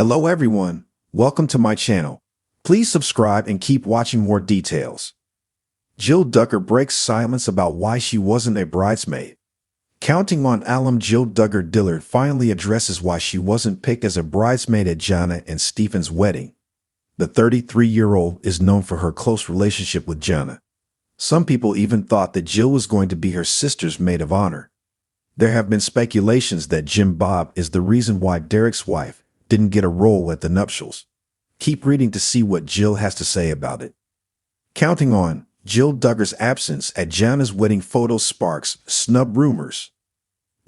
Hello everyone, welcome to my channel. Please subscribe and keep watching more details. Jill Duggar breaks silence about why she wasn't a bridesmaid. Counting on alum Jill Duggar Dillard finally addresses why she wasn't picked as a bridesmaid at Jannas and Stephen's wedding. The 33-year-old is known for her close relationship with Jannas. Some people even thought that Jill was going to be her sister's maid of honor. There have been speculations that Jim Bob is the reason why Derek's wife didn't get a role at the nuptials. Keep reading to see what Jill has to say about it. Counting on Jill Duggar's absence at Jannas' wedding photos sparks snub rumors.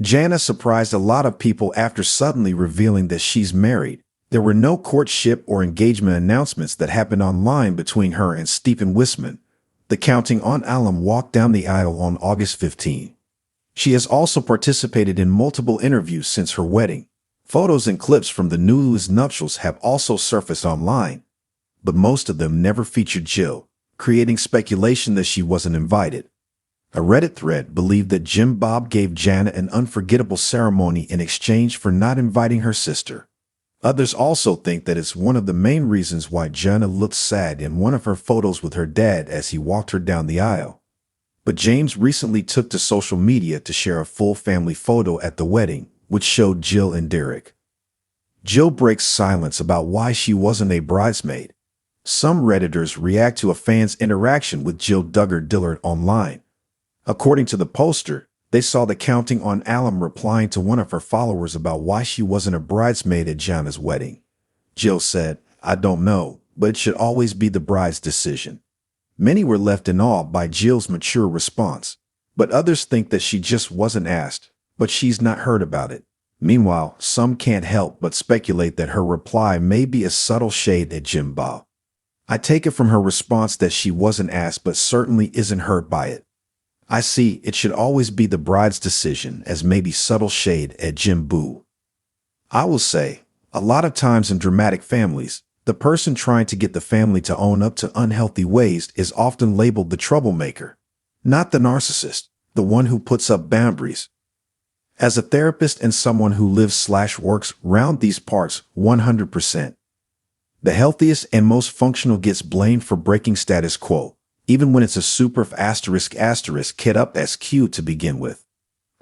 Jannas surprised a lot of people after suddenly revealing that she's married. There were no courtship or engagement announcements that happened online between her and Stephen Wisman. The Counting on alum walked down the aisle on August 15. She has also participated in multiple interviews since her wedding. Photos and clips from the newlyweds' nuptials have also surfaced online, but most of them never featured Jill, creating speculation that she wasn't invited. A Reddit thread believed that Jim Bob gave Jannas an unforgettable ceremony in exchange for not inviting her sister. Others also think that it's one of the main reasons why Jannas looked sad in one of her photos with her dad as he walked her down the aisle. But James recently took to social media to share a full family photo at the wedding, which showed Jill and Derek. Jill breaks silence about why she wasn't a bridesmaid. Some Redditors react to a fan's interaction with Jill Duggar Dillard online. According to the poster, they saw the Counting on alum replying to one of her followers about why she wasn't a bridesmaid at Jannas' wedding. Jill said, "I don't know, but it should always be the bride's decision." Many were left in awe by Jill's mature response, but others think that she just wasn't asked, but she's not heard about it. Meanwhile, some can't help but speculate that her reply may be a subtle shade at Jim Bob. I take it from her response that she wasn't asked but certainly isn't hurt by it. I see it should always be the bride's decision as maybe subtle shade at Jim Boo. I will say, a lot of times in dramatic families, the person trying to get the family to own up to unhealthy ways is often labeled the troublemaker, not the narcissist, the one who puts up boundaries. As a therapist and someone who lives/works round these parts 100%, the healthiest and most functional gets blamed for breaking status quo, even when it's a super *** kid up as Q to begin with.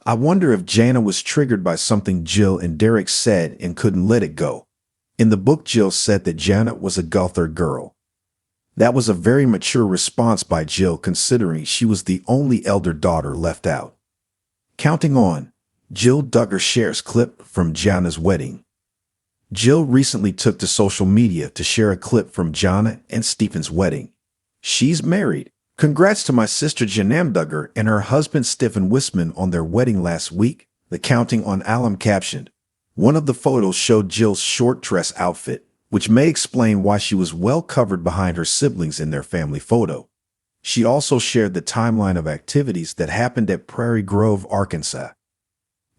I wonder if Jannas was triggered by something Jill and Derek said and couldn't let it go. In the book, Jill said that Jannas was a Guthrie girl. That was a very mature response by Jill considering she was the only elder daughter left out. Counting on Jill Duggar shares clip from Jannas' wedding. Jill recently took to social media to share a clip from Jannas and Stephen's wedding. "She's married. Congrats to my sister Jannas Duggar and her husband Stephen Wisman on their wedding last week," the Counting on alum captioned. One of the photos showed Jill's short dress outfit, which may explain why she was well covered behind her siblings in their family photo. She also shared the timeline of activities that happened at Prairie Grove, Arkansas.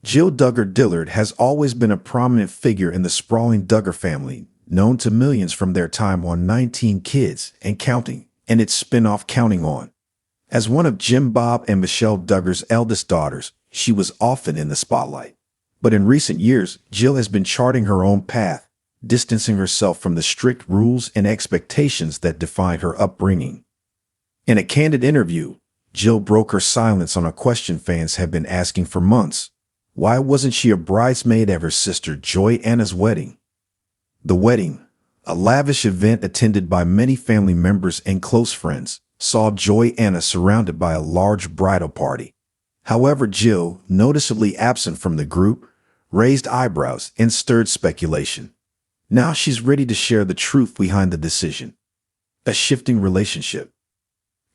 Jill Duggar Dillard has always been a prominent figure in the sprawling Duggar family, known to millions from their time on 19 Kids and Counting, and its spin-off Counting On. As one of Jim Bob and Michelle Duggar's eldest daughters, she was often in the spotlight. But in recent years, Jill has been charting her own path, distancing herself from the strict rules and expectations that define her upbringing. In a candid interview, Jill broke her silence on a question fans have been asking for months. Why wasn't she a bridesmaid at her sister JoyAnnas' wedding? The wedding, a lavish event attended by many family members and close friends, saw JoyAnnas surrounded by a large bridal party. However, Jill, noticeably absent from the group, raised eyebrows and stirred speculation. Now she's ready to share the truth behind the decision. A shifting relationship.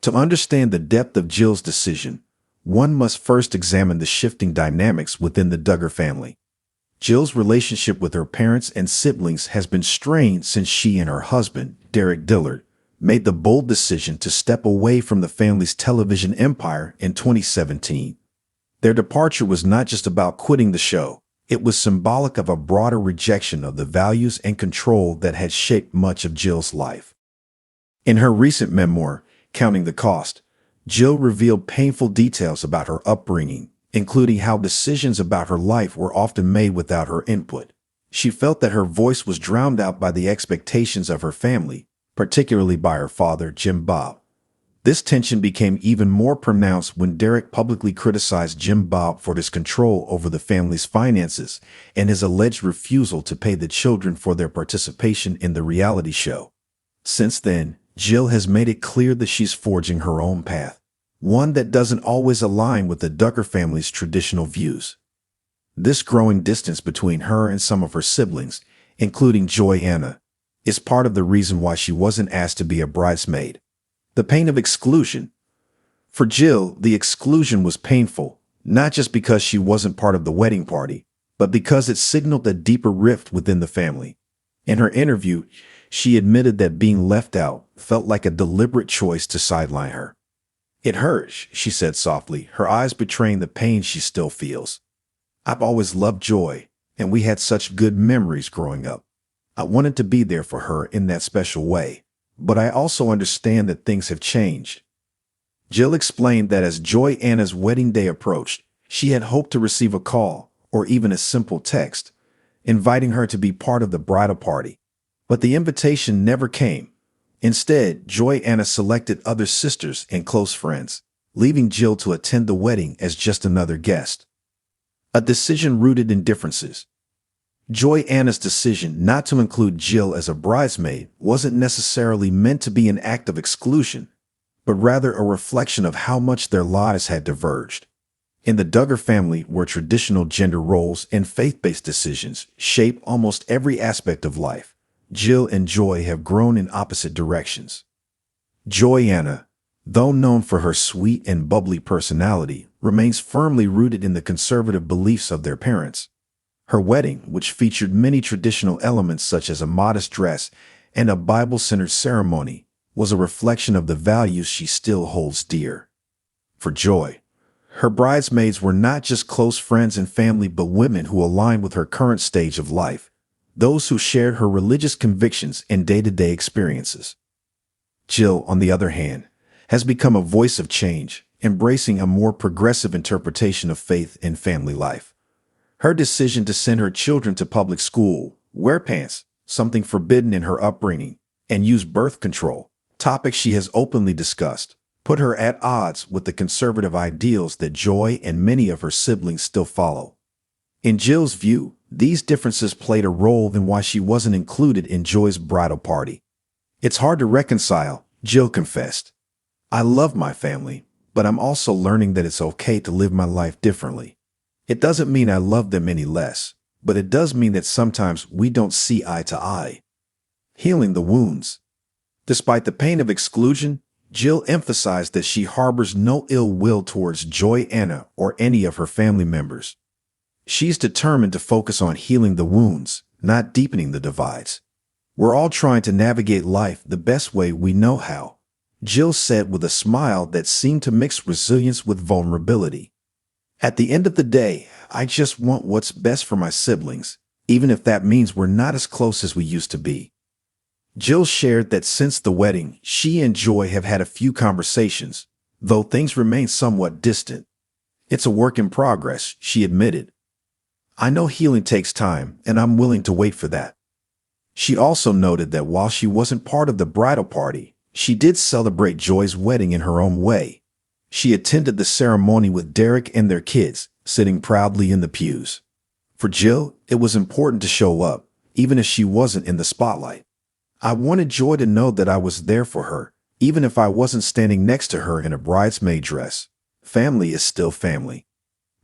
To understand the depth of Jill's decision, one must first examine the shifting dynamics within the Duggar family. Jill's relationship with her parents and siblings has been strained since she and her husband, Derek Dillard, made the bold decision to step away from the family's television empire in 2017. Their departure was not just about quitting the show. It was symbolic of a broader rejection of the values and control that had shaped much of Jill's life. In her recent memoir, Counting the Cost, Jill revealed painful details about her upbringing, including how decisions about her life were often made without her input. She felt that her voice was drowned out by the expectations of her family, particularly by her father, Jim Bob. This tension became even more pronounced when Derek publicly criticized Jim Bob for his control over the family's finances and his alleged refusal to pay the children for their participation in the reality show. Since then, Jill has made it clear that she's forging her own path, one that doesn't always align with the Duggar family's traditional views. This growing distance between her and some of her siblings, including JoyAnnas, is part of the reason why she wasn't asked to be a bridesmaid. The pain of exclusion. For Jill, the exclusion was painful, not just because she wasn't part of the wedding party, but because it signaled a deeper rift within the family. In her interview, she admitted that being left out felt like a deliberate choice to sideline her. "It hurts," she said softly, her eyes betraying the pain she still feels. "I've always loved Joy, and we had such good memories growing up. I wanted to be there for her in that special way, but I also understand that things have changed." Jill explained that as JoyAnnas' wedding day approached, she had hoped to receive a call, or even a simple text, inviting her to be part of the bridal party. But the invitation never came. Instead, JoyAnnas selected other sisters and close friends, leaving Jill to attend the wedding as just another guest. A decision rooted in differences. JoyAnnas' decision not to include Jill as a bridesmaid wasn't necessarily meant to be an act of exclusion, but rather a reflection of how much their lives had diverged. In the Duggar family, where traditional gender roles and faith-based decisions shape almost every aspect of life, Jill and Joy have grown in opposite directions. JoyAnnas, though known for her sweet and bubbly personality, remains firmly rooted in the conservative beliefs of their parents. Her wedding, which featured many traditional elements such as a modest dress and a Bible-centered ceremony, was a reflection of the values she still holds dear. For Joy, her bridesmaids were not just close friends and family but women who aligned with her current stage of life, those who shared her religious convictions and day-to-day experiences. Jill, on the other hand, has become a voice of change, embracing a more progressive interpretation of faith and family life. Her decision to send her children to public school, wear pants, something forbidden in her upbringing, and use birth control, topics she has openly discussed, put her at odds with the conservative ideals that Joy and many of her siblings still follow. In Jill's view, these differences played a role in why she wasn't included in Joy's bridal party. "It's hard to reconcile," Jill confessed. "I love my family, but I'm also learning that it's okay to live my life differently. It doesn't mean I love them any less, but it does mean that sometimes we don't see eye to eye." Healing the wounds. Despite the pain of exclusion, Jill emphasized that she harbors no ill will towards JoyAnnas or any of her family members. She's determined to focus on healing the wounds, not deepening the divides. "We're all trying to navigate life the best way we know how," Jill said with a smile that seemed to mix resilience with vulnerability. "At the end of the day, I just want what's best for my siblings, even if that means we're not as close as we used to be." Jill shared that since the wedding, she and Joy have had a few conversations, though things remain somewhat distant. "It's a work in progress," she admitted. "I know healing takes time, and I'm willing to wait for that." She also noted that while she wasn't part of the bridal party, she did celebrate Joy's wedding in her own way. She attended the ceremony with Derek and their kids, sitting proudly in the pews. For Jill, it was important to show up, even if she wasn't in the spotlight. "I wanted Joy to know that I was there for her, even if I wasn't standing next to her in a bridesmaid dress. Family is still family."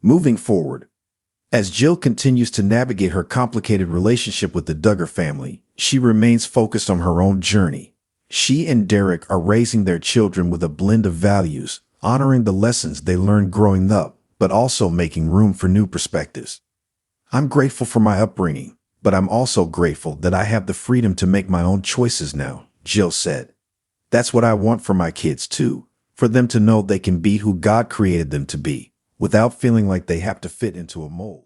Moving forward. As Jill continues to navigate her complicated relationship with the Duggar family, she remains focused on her own journey. She and Derek are raising their children with a blend of values, honoring the lessons they learned growing up, but also making room for new perspectives. "I'm grateful for my upbringing, but I'm also grateful that I have the freedom to make my own choices now," Jill said. "That's what I want for my kids too, for them to know they can be who God created them to be, without feeling like they have to fit into a mold."